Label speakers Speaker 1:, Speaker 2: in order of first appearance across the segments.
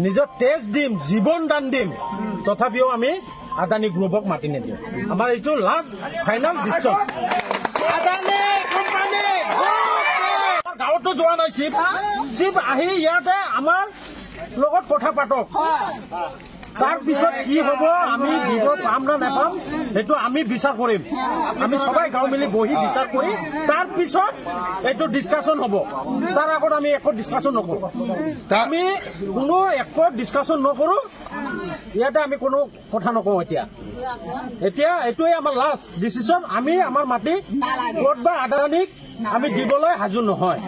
Speaker 1: নিজৰ তেজ দিম, জীৱন দান দিম, তথাপিও আমি আদানী গ্ৰুপক মাতি নিদিওঁ। আমাৰ এইটো last final decision. Adani company গাঁৱতো যোৱা নাই চিফ আহি ইয়াতে আমাৰ লগত কথা পাতক। তাৰ পিছত কি হ'ব আমি দিব পাম না নাপাম সেইটো আমি বিচাৰ কৰিম। আমি সবাই গাঁও মিলি বহি বিচাৰ কৰি তাৰ পিছত এইটো ডিছকাশ্যন হ'ব। তাৰ আগত আমি একো ডিছকাশ্যন নকৰোঁ। আমি কোনো একো ডিছকাশ্যন নকৰোঁ। ইয়াতে আমি কোনো কথা নকওঁ। এতিয়া এইটোৱে আমাৰ লাষ্ট ডিচিশ্যন। আমি আমাৰ মাটি ক'ত বা আদানীক আমি দিবলৈ সাজু নহয়,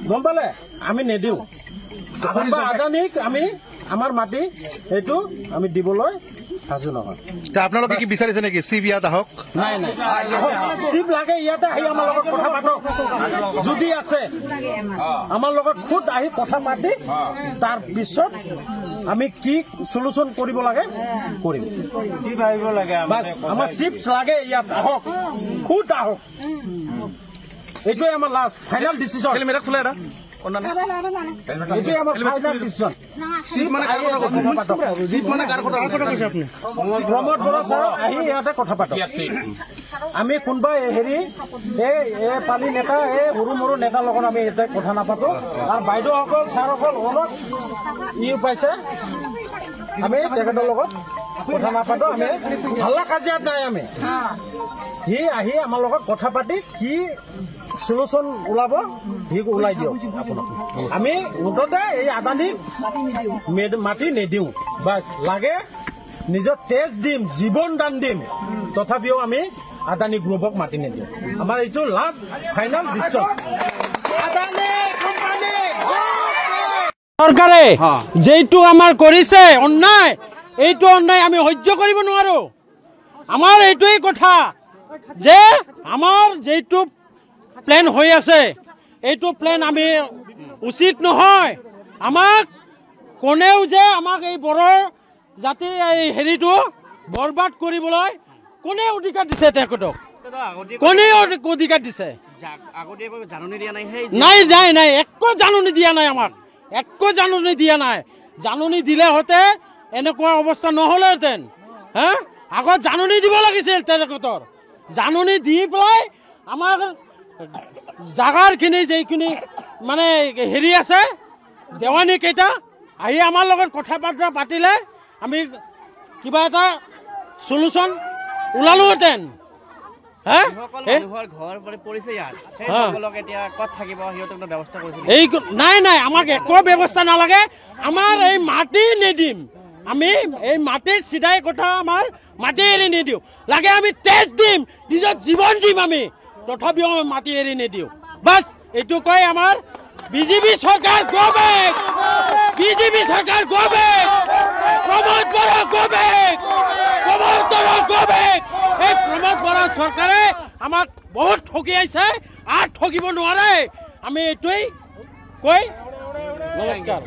Speaker 1: গম পালে? আমি নিদিওঁ। বা আদানীক আমি আমাৰ মাটি এইটো আমি দিবলৈ সাজু নহয়।
Speaker 2: আপোনালোকে কি বিচাৰিছে নেকি চিফ ইয়াত আহক?
Speaker 1: নাই নাই, চিফ লাগে ইয়াতে আহি আমাৰ লগত কথা পাতক। যদি আছে আমাৰ লগত খুদ আহি কথা পাতি তাৰ পিছত আমি কি সলিউশন কৰিব লাগে কৰিম। চিফ আহিব লাগে, আমাৰ চিফ লাগে ইয়াত আহক, খুদ আহক। এইটোৱে আমাৰ লাষ্ট ফাইনেল ডিচিশ্যন। এইটোৱে আমাৰ final decision. Pramod Bora sir আহি ইয়াতে কথা পাতক। আমি কোনোবা হেৰি পানী নেতা সৰু মৰু নেতাৰ লগত আমি ইয়াতে কথা নাপাতো। আৰু বাইদেউসকল ছাৰসকল অলপ পাইছে, আমি তেখেতৰ লগত কথা নাপাতো। আমি হাল্লা কাজিয়াত নাই। আমি সি আহি আমাৰ লগত কথা পাতি কি সলিউশন ওলাব সি ওলাই দিয়ক আপোনাক। আমি মুঠতে এই আদানীক মাটি নিদিওঁ। বাছ লাগে নিজৰ তেজ দিম, জীৱন দান দিম, তথাপিও আমি আদানী গ্ৰুপক মাতি নিদিওঁ। আমাৰ এইটো লাষ্ট ফাইনেল ডিচিশ্যন। চৰকাৰে যেইটো আমাৰ কৰিছে অন্যায়, এইটো অন্যায় আমি সহ্য কৰিব নোৱাৰো। আমাৰ এইটোৱেই কথা যে আমাৰ যেইটো প্লেন হৈ আছে এইটো প্লেন আমি উচিত নহয়। আমাক কোনেও যে আমাক এই বড়ো জাতি এই হেৰিটো বৰবাদ কৰিবলৈ কোনে অধিকাৰ দিছে? তেখেতক কোনে অধিকাৰ দিছে? নাই নাই নাই, একো জাননী দিয়া নাই। আমাক একো জাননী দিয়া নাই। জাননী দিলে হতে এনেকুৱা অৱস্থা নহ'লেহেঁতেন। হা, আগত জাননী দিব লাগিছিল। তেখেতৰ জাননী দি পেলাই আমাৰ জাগাৰখিনি যিখিনি মানে হেৰি আছে দেৱানী কেইটা আহি আমাৰ লগত কথা বাৰ্তা পাতিলে আমি কিবা এটা সলিউশন ওলালোহেঁতেন। নাই নাই, আমাক একো ব্যৱস্থা নালাগে। আমাৰ এই মাটি নিদিম। আমি এই মাটি চিধাই কথা আমাৰ মাটি এৰি নিদিওঁ। লাগে আমি তেজ দিম, নিজৰ জীৱন দিম, আমি তথাপিও মাটি এৰি নিদিওঁ। বাছ এইটো কয় আমাৰ বিজেপি চৰকাৰ গো বেক, বিজেপি চৰকাৰ go back, Pramod Bora go back, Pramod Bora go back. এই প্ৰমোদ বৰা চৰকাৰে আমাক বহুত ঠগিয়াইছে আৰু ঠগিব নোৱাৰে। আমি এইটোৱেই কৈ নমস্কাৰ।